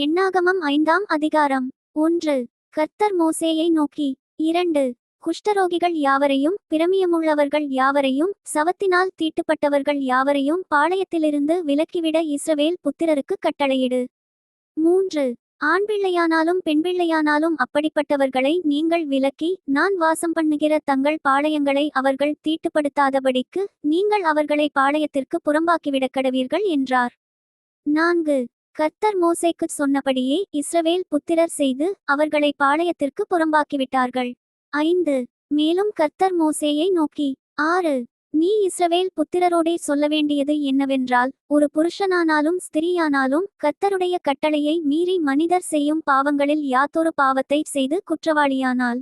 எண்ணாகமம் 5ஆம் அதிகாரம். 1. கர்த்தர் மோசேயை நோக்கி, 2. குஷ்டரோகிகள் யாவரையும், பிரமியமுள்ளவர்கள் யாவரையும், சவத்தினால் தீட்டுப்பட்டவர்கள் யாவரையும் பாளையத்திலிருந்து விலக்கிவிட இஸ்ரவேல் புத்திரருக்கு கட்டளையிடு. 3. ஆண்பிள்ளையானாலும் பெண்பிள்ளையானாலும் அப்படிப்பட்டவர்களை நீங்கள் விலக்கி, நான் வாசம் பண்ணுகிற தங்கள் பாளையங்களை அவர்கள் தீட்டுப்படுத்தாதபடிக்கு நீங்கள் அவர்களை பாளையத்திற்கு புறம்பாக்கிவிடக் கடவீர்கள் என்றார். 4. கர்த்தர் மோசேக்குச் சொன்னபடியே இஸ்ரவேல் புத்திரர் செய்து அவர்களை பாளையத்திற்கு புறம்பாக்கிவிட்டார்கள். 5. மேலும் கர்த்தர் மோசேயை நோக்கி, 6. நீ இஸ்ரவேல் புத்திரரோடே சொல்லவேண்டியது என்னவென்றால், ஒரு புருஷனானாலும் ஸ்திரீயானாலும் கர்த்தருடைய கட்டளையை மீறி மனிதர் செய்யும் பாவங்களில் யாதொரு பாவத்தை செய்து குற்றவாளியானால்.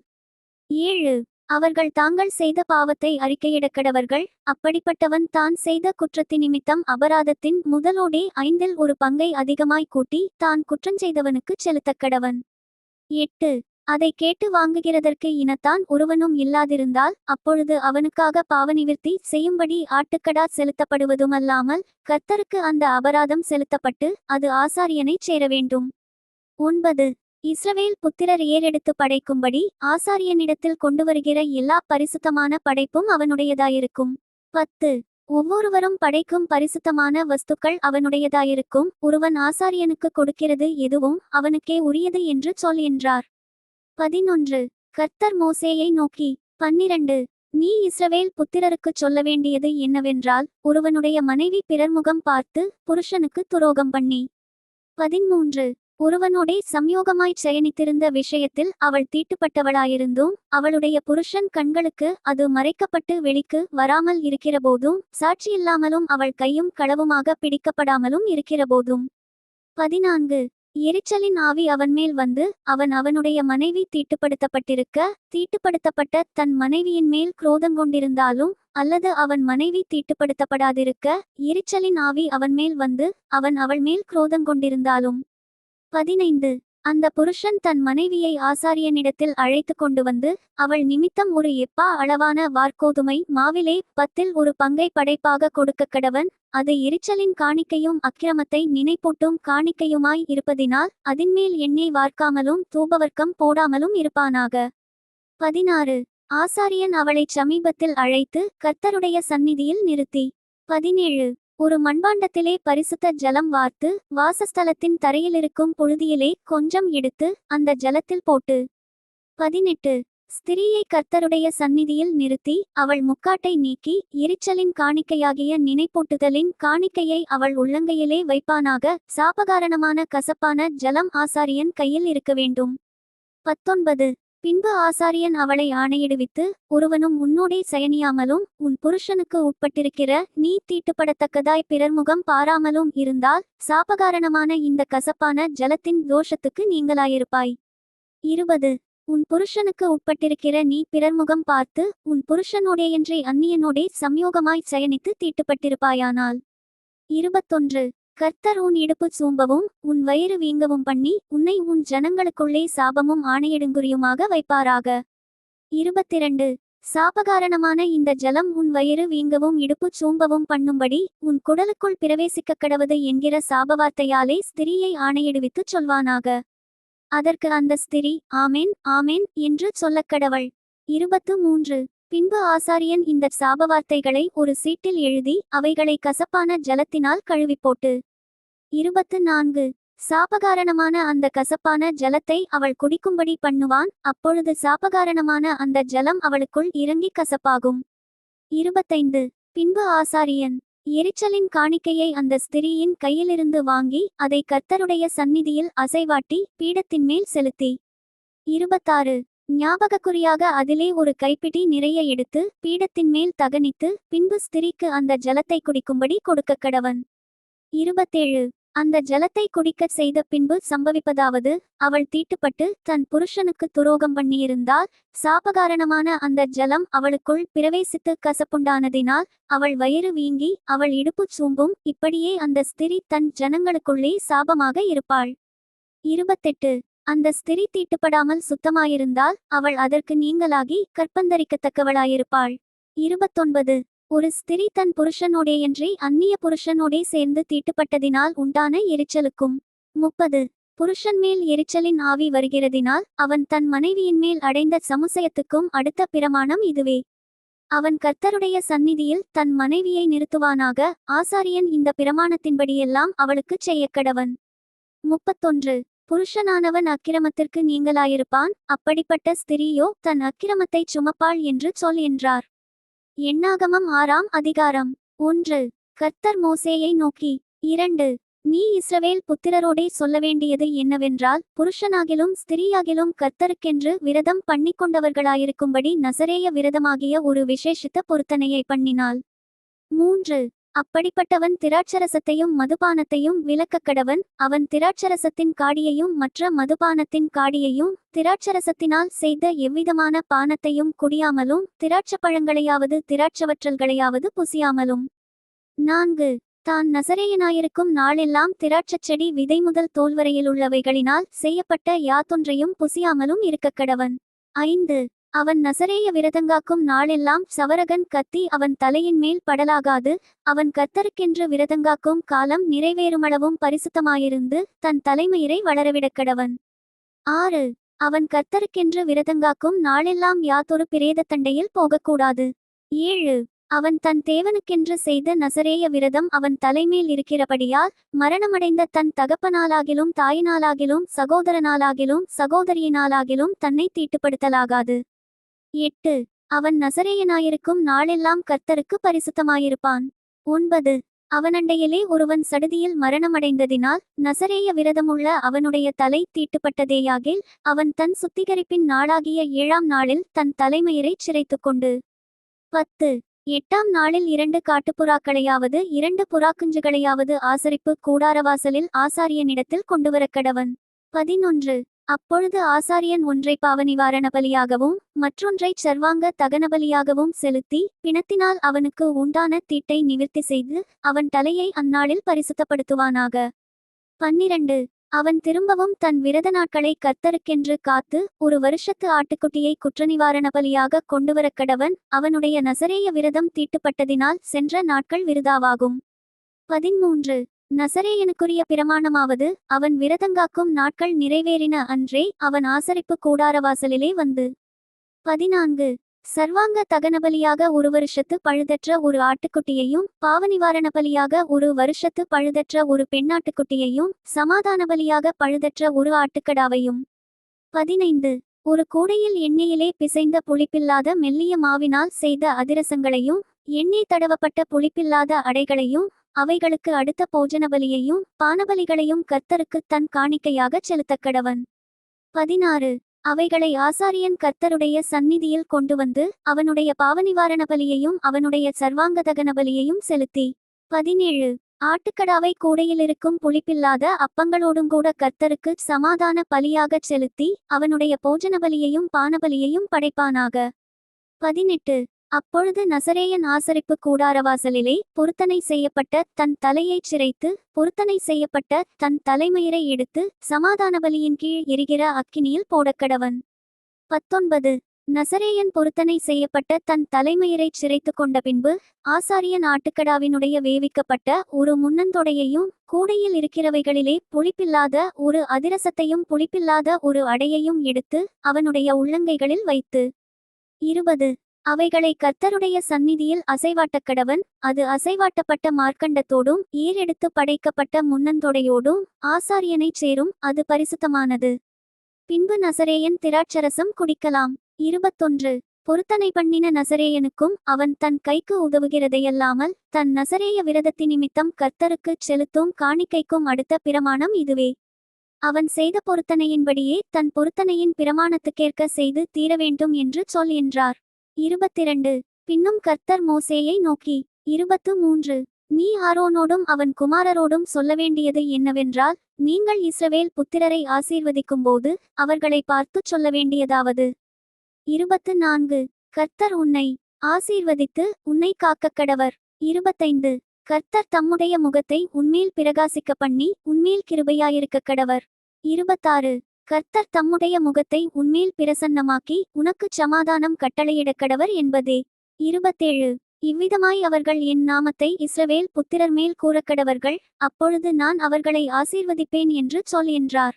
7. அவர்கள் தாங்கள் செய்த பாவத்தை அறிக்கையிடக்கடவர்கள். அப்படிப்பட்டவன் தான் செய்த குற்றத்தினிமித்தம் அபராதத்தின் முதலோடே 5இல் ஒரு பங்கை அதிகமாய் கூட்டி தான் குற்றஞ்செய்தவனுக்குச் செலுத்தக்கடவன். 8. அதை கேட்டு வாங்குகிறதற்கு இனத்தான் ஒருவனும் இல்லாதிருந்தால், அப்பொழுது அவனுக்காக பாவநிவிர்த்தி செய்யும்படி ஆட்டுக்கடா செலுத்தப்படுவதுமல்லாமல் கர்த்தருக்கு அந்த அபராதம் செலுத்தப்பட்டு அது ஆசாரியனைச் சேரவேண்டும். 9. இஸ்ரவேல் புத்திரர் ஏறெடுத்து படைக்கும்படி ஆசாரியனிடத்தில் கொண்டுவருகிற எல்லா பரிசுத்தமான படைப்பும் அவனுடையதாயிருக்கும். 10. ஒவ்வொருவரும் படைக்கும் பரிசுத்தமான வஸ்துக்கள் அவனுடையதாயிருக்கும். ஒருவன் ஆசாரியனுக்கு கொடுக்கிறது எதுவும் அவனுக்கே உரியது என்று சொல் என்றார். 11. கர்த்தர் மோசேயை நோக்கி, 12. நீ இஸ்ரவேல் புத்திரருக்குச் சொல்ல வேண்டியது என்னவென்றால், ஒருவனுடைய மனைவி பிறர்முகம் பார்த்து புருஷனுக்கு துரோகம் பண்ணி. 13. ஒருவனோடே சம்யோகமாய்ச் சயனித்திருந்த விஷயத்தில் அவள் தீட்டுப்பட்டவளாயிருந்தும் அவளுடைய புருஷன் கண்களுக்கு அது மறைக்கப்பட்டு வெளிக்கு வராமல் இருக்கிறபோதும், சாட்சியில்லாமலும் அவள் கையும் களவுமாக பிடிக்கப்படாமலும் இருக்கிறபோதும். 14. எரிச்சலின் ஆவி அவன்மேல் வந்து அவன் அவனுடைய மனைவி தீட்டுப்படுத்தப்பட்டிருக்க, தீட்டுப்படுத்தப்பட்ட தன் மனைவியின் மேல் குரோதங்கொண்டிருந்தாலும், அல்லது அவன் மனைவி தீட்டுப்படுத்தப்படாதிருக்க எரிச்சலின் ஆவி அவன்மேல் வந்து அவன் அவள் மேல் குரோதங்கொண்டிருந்தாலும். 15. அந்த புருஷன் தன் மனைவியை ஆசாரியனிடத்தில் அழைத்து கொண்டு வந்து, அவள் நிமித்தம் ஒரு எப்பா அளவான வார்கோதுமை மாவிலே 10இல் ஒரு பங்கை படைப்பாக கொடுக்கக்கடவன். அது எரிச்சலின் காணிக்கையும் அக்கிரமத்தை நினைப்பூட்டும் காணிக்கையுமாய் இருப்பதினால் அதின்மேல் எண்ணெய் வார்க்காமலும் தூபவர்க்கம் போடாமலும் இருப்பானாக. 16. ஆசாரியன் அவளைச் சமீபத்தில் அழைத்து கர்த்தருடைய சந்நிதியில் நிறுத்தி. 17. ஒரு மண்பாண்டத்திலே பரிசுத்த ஜலம் வார்த்து வாசஸ்தலத்தின் தரையிலிருக்கும் புழுதியிலே கொஞ்சம் எடுத்து அந்த ஜலத்தில் போட்டு. 18. ஸ்திரீயை கர்த்தருடைய சந்நிதியில் நிறுத்தி அவள் முக்காட்டை நீக்கி எரிச்சலின் காணிக்கையாகிய நினைப்பூட்டுதலின் காணிக்கையை அவள் உள்ளங்கையிலே வைப்பானாக. சாபகாரணமான கசப்பான ஜலம் ஆசாரியன் கையில் இருக்க வேண்டும். 19. பின்பு ஆசாரியன் அவளை ஆணையிடுவித்து, ஒருவனும் உன்னோடே சயனியாமலும் உன் புருஷனுக்கு உட்பட்டிருக்கிற நீ தீட்டுப்படத்தக்கதாய் பிறர்முகம் பாராமலும் இருந்தால் சாபகாரணமான இந்த கசப்பான ஜலத்தின் தோஷத்துக்கு நீங்களாயிருப்பாய். 20. உன் புருஷனுக்கு உட்பட்டிருக்கிற நீ பிறர்முகம் பார்த்து உன் புருஷனோடேயன்றி அந்நியனோடே சம்யோகமாய் சயனித்து தீட்டுப்பட்டிருப்பாயானால். 21. கர்த்தர் உன் இடுப்பு சூம்பவும் உன் வயிறு வீங்கவும் பண்ணி உன்னை உன் ஜனங்களுக்குள்ளே சாபமும் ஆணையிடுங்குறியுமாக வைப்பாராக. 22. சாபகாரணமான இந்த ஜலம் உன் வயிறு வீங்கவும் இடுப்பு சூம்பவும் பண்ணும்படி உன் குடலுக்குள் பிரவேசிக்க கடவது என்கிற சாபவார்த்தையாலே ஸ்திரீயை ஆணையிடுவித்துச் சொல்வானாக. அதற்கு அந்த ஸ்திரீ ஆமேன் ஆமேன் என்று சொல்லக்கடவள். 23. பின்பு ஆசாரியன் இந்த சாபவார்த்தைகளை ஒரு சீட்டில் எழுதி அவைகளை கசப்பான ஜலத்தினால் கழுவிப்போட்டு. 24. சாபகாரணமான அந்த கசப்பான ஜலத்தை அவள் குடிக்கும்படி பண்ணுவான். அப்பொழுது சாபகாரணமான அந்த ஜலம் அவளுக்குள் இறங்கி கசப்பாகும். 25. பின்பு ஆசாரியன் எரிச்சலின் காணிக்கையை அந்த ஸ்திரீயின் கையிலிருந்து வாங்கி அதை கர்த்தருடைய சந்நிதியில் அசைவாட்டி பீடத்தின் மேல் செலுத்தி. 26. ஞாபகக்குறியாக அதிலே ஒரு கைப்பிடி நிறைய எடுத்து பீடத்தின் மேல் தகனித்து பின்பு ஸ்திரீக்கு அந்த ஜலத்தை குடிக்கும்படி கொடுக்கக்கடவன். 27. அந்த ஜலத்தை குடிக்கச் செய்த பின்பு சம்பவிப்பதாவது, அவள் தீட்டுப்பட்டு தன் புருஷனுக்கு துரோகம் பண்ணியிருந்தால் சாபகாரணமான அந்த ஜலம் அவளுக்குள் பிரவேசித்து கசப்புண்டானதினால் அவள் வயிறு வீங்கி அவள் இடுப்பு சூம்பும். இப்படியே அந்த ஸ்திரீ தன் ஜனங்களுக்குள்ளே சாபமாக இருப்பாள். 28. அந்த ஸ்திரீ தீட்டுப்படாமல் சுத்தமாயிருந்தால் அவள் அதற்கு நீங்களாகி கற்பந்தரிக்கத்தக்கவளாயிருப்பாள். 29. ஒரு ஸ்திரீ தன் புருஷனோடேயன்றி அந்நிய புருஷனோடே சேர்ந்து தீட்டுப்பட்டதினால் உண்டான எரிச்சலுக்கும். 30. புருஷன் மேல் எரிச்சலின் ஆவி வருகிறதினால் அவன் தன் மனைவியின் மேல் அடைந்த சமுசயத்துக்கும் அடுத்த பிரமாணம் இதுவே. அவன் கர்த்தருடைய சந்நிதியில் தன் மனைவியை நிறுத்துவானாக. ஆசாரியன் இந்த பிரமாணத்தின்படியெல்லாம் அவளுக்குச் செய்யக்கடவன். 31. புருஷனானவன் அக்கிரமத்திற்கு நீங்களாயிருப்பான், அப்படிப்பட்ட ஸ்திரீயோ தன் அக்கிரமத்தைச் சுமப்பாள் என்று சொல் என்றார். எண்ணாகமம் 6ஆம் அதிகாரம். 1. கர்த்தர் மோசேயை நோக்கி, 2. நீ இஸ்ரவேல் புத்திரரோடே சொல்லவேண்டியது என்னவென்றால், புருஷனாகிலும் ஸ்திரீயாகிலும் கர்த்தருக்கென்று விரதம் பண்ணிக்கொண்டவர்களாயிருக்கும்படி நசரேய விரதமாகிய ஒரு விசேஷித்த பொருத்தனையை பண்ணினாள். 3. அப்படிப்பட்டவன் திராட்சரசத்தையும் மதுபானத்தையும் விலக்கக்கடவன். அவன் திராட்சரசத்தின் காடியையும் மற்ற மதுபானத்தின் காடியையும் திராட்சரசத்தினால் செய்த எவ்விதமான பானத்தையும் குடியாமலும் திராட்சப்பழங்களையாவது திராட்சவற்றல்களையாவது புசியாமலும். 4. தான் நசரேயனாயிருக்கும் நாளெல்லாம் திராட்சச் செடி விதை முதல் தோல்வரையிலுள்ளவைகளினால் செய்யப்பட்ட யாதொன்றையும் புசியாமலும் இருக்கக்கடவன். 5. அவன் நசரேய விரதங்காக்கும் நாளெல்லாம் சவரகன் கத்தி அவன் தலையின் மேல் படலாகாது. அவன் கர்த்தருக்கென்று விரதங்காக்கும் காலம் நிறைவேறுமளவும் பரிசுத்தமாயிருந்து தன் தலைமயிரை வளரவிடக்கடவன். 6. அவன் கர்த்தருக்கென்று விரதங்காக்கும் நாளெல்லாம் யாதொரு பிரேதத்தண்டையில் போகக்கூடாது. 7. அவன் தன் தேவனுக்கென்று செய்த நசரேய விரதம் அவன் தலைமேல் இருக்கிறபடியால் மரணமடைந்த தன் தகப்பனாலாகிலும் தாயினாலாகிலும் சகோதரனாலாகிலும் சகோதரியினாலாகிலும் தன்னை தீட்டுப்படுத்தலாகாது. 8. அவன் நசரேயனாயிருக்கும் நாளெல்லாம் கர்த்தருக்கு பரிசுத்தமாயிருப்பான். 9. அவனண்டையிலே ஒருவன் சடுதியில் மரணமடைந்ததினால் நசரேய விரதமுள்ள அவனுடைய தலை தீட்டுப்பட்டதேயாகில் அவன் தன் சுத்திகரிப்பின் நாளாகிய 7ஆம் நாளில் தன் தலைமயிரைச் சிரைத்துக்கொண்டு 10. 8ஆம் நாளில் 2 காட்டுப்புறாக்களையாவது 2 புறாக்குஞ்சுகளையாவது ஆசரிப்பு கூடாரவாசலில் ஆசாரியனிடத்தில் கொண்டுவரக்கடவன். 11. அப்பொழுது ஆசாரியன் ஒன்றை பாவநிவாரண பலியாகவும் மற்றொன்றைச் சர்வாங்க தகனபலியாகவும் செலுத்தி பிணத்தினால் அவனுக்கு உண்டான தீட்டை நிவிர்த்தி செய்து அவன் தலையை அந்நாளில் பரிசுத்தப்படுத்துவானாக. 12. அவன் திரும்பவும் தன் விரத நாட்களை கர்த்தருக்கென்று காத்து ஒரு வருஷத்து ஆட்டுக்குட்டியை குற்றநிவாரண பலியாக கொண்டுவரக்கடவன். அவனுடைய நசரேய விரதம் தீட்டுப்பட்டதினால் சென்ற நாட்கள் விருதாவாகும். 13. நசரேயனுக்குரிய பிரமாணமாவது, அவன் விரதங்காக்கும் நாட்கள் நிறைவேறின அன்றே அவன் ஆசரிப்பு கூடாரவாசலிலே வந்து 14. சர்வாங்க தகனபலியாக ஒரு வருஷத்து பழுதற்ற ஒரு ஆட்டுக்குட்டியையும் பாவநிவாரண பலியாக ஒரு வருஷத்து பழுதற்ற ஒரு பெண்ணாட்டுக்குட்டியையும் சமாதான பலியாக பழுதற்ற ஒரு ஆட்டுக்கடாவையும். 15. ஒரு கூடையில் எண்ணெயிலே பிசைந்த புளிப்பில்லாத மெல்லிய மாவினால் செய்த அதிரசங்களையும் எண்ணெய் தடவப்பட்ட புளிப்பில்லாத அடைகளையும் அவைகளுக்கு அடுத்த போஜனபலியையும் பானபலிகளையும் கர்த்தருக்கு தன் காணிக்கையாகச் செலுத்தக்கடவன். 16. அவைகளை ஆசாரியன் கர்த்தருடைய சந்நிதியில் கொண்டு வந்து அவனுடைய பாவநிவாரண பலியையும் அவனுடைய சர்வாங்கதகன பலியையும் செலுத்தி 17. ஆட்டுக்கடாவை கூடையிலிருக்கும் புளிப்பில்லாத அப்பங்களோடுங்கூட கர்த்தருக்கு சமாதான பலியாகச் செலுத்தி அவனுடைய போஜன பலியையும் பானபலியையும் படைப்பானாக. 18. அப்பொழுது நசரேயன் ஆசரிப்பு கூடாரவாசலிலே பொருத்தனை செய்யப்பட்ட தன் தலையைச் சிரைத்து பொருத்தனை செய்யப்பட்ட தன் தலைமயிரை எடுத்து சமாதான பலியின் கீழ் எரிகிற அக்கினியில் போடக்கடவன். 19. நசரேயன் பொருத்தனை செய்யப்பட்ட தன் தலைமயிரைச் சிரைத்து கொண்ட பின்பு ஆசாரியன் ஆட்டுக்கடாவினுடைய வேவிக்கப்பட்ட ஒரு முன்னந்தொடையையும் கூடையில் இருக்கிறவைகளிலே புளிப்பில்லாத ஒரு அதிரசத்தையும் புளிப்பில்லாத ஒரு அடையையும் எடுத்து அவனுடைய உள்ளங்கைகளில் வைத்து 20. அவைகளை கர்த்தருடைய சந்நிதியில் அசைவாட்டக்கடவன். அது அசைவாட்டப்பட்ட மார்க்கண்டத்தோடும் ஏறெடுத்து படைக்கப்பட்ட முன்னந்தொடையோடும் ஆசாரியனைச் சேரும், அது பரிசுத்தமானது. பின்பு நசரேயன் திராட்சரசம் குடிக்கலாம். 21. பொருத்தனை பண்ணின நசரேயனுக்கும் அவன் தன் கைக்கு உதவுகிறதையல்லாமல் தன் நசரேய விரதத்தினிமித்தம் கர்த்தருக்குச் செலுத்தும் காணிக்கைக்கும் அடுத்த பிரமாணம் இதுவே. அவன் செய்த பொருத்தனையின்படியே தன் பொருத்தனையின் பிரமாணத்துக்கேற்க செய்து தீரவேண்டும் என்று சொல் என்றார். 22. பின்னும் கர்த்தர் மோசேயை நோக்கி, 23. நீ ஆரோனோடும் அவன் குமாரரோடும் சொல்லவேண்டியது என்னவென்றால், நீங்கள் இஸ்ரவேல் புத்திரரை ஆசீர்வதிக்கும்போது அவர்களை பார்த்துச் சொல்லவேண்டியதாவது. 24. கர்த்தர் உன்னை ஆசீர்வதித்து உன்னை காக்கக்கடவர். 25. கர்த்தர் தம்முடைய முகத்தை உன்மேல் பிரகாசிக்க பண்ணி உன்மேல் கிருபையாயிருக்கக்கடவர். 26. கர்த்தர் தம்முடைய முகத்தை உன்மேல் பிரசன்னமாக்கி உனக்குச் சமாதானம் கட்டளையிடக்கடவர் என்பதே. 27. இவ்விதமாய் அவர்கள் என் நாமத்தை இஸ்ரவேல் புத்திரர் மேல் கூறக்கடவர்கள், அப்பொழுது நான் அவர்களை ஆசீர்வதிப்பேன் என்று சொல் என்றார்.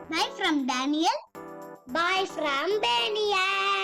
Bye from Daniel. Bye from Daniel.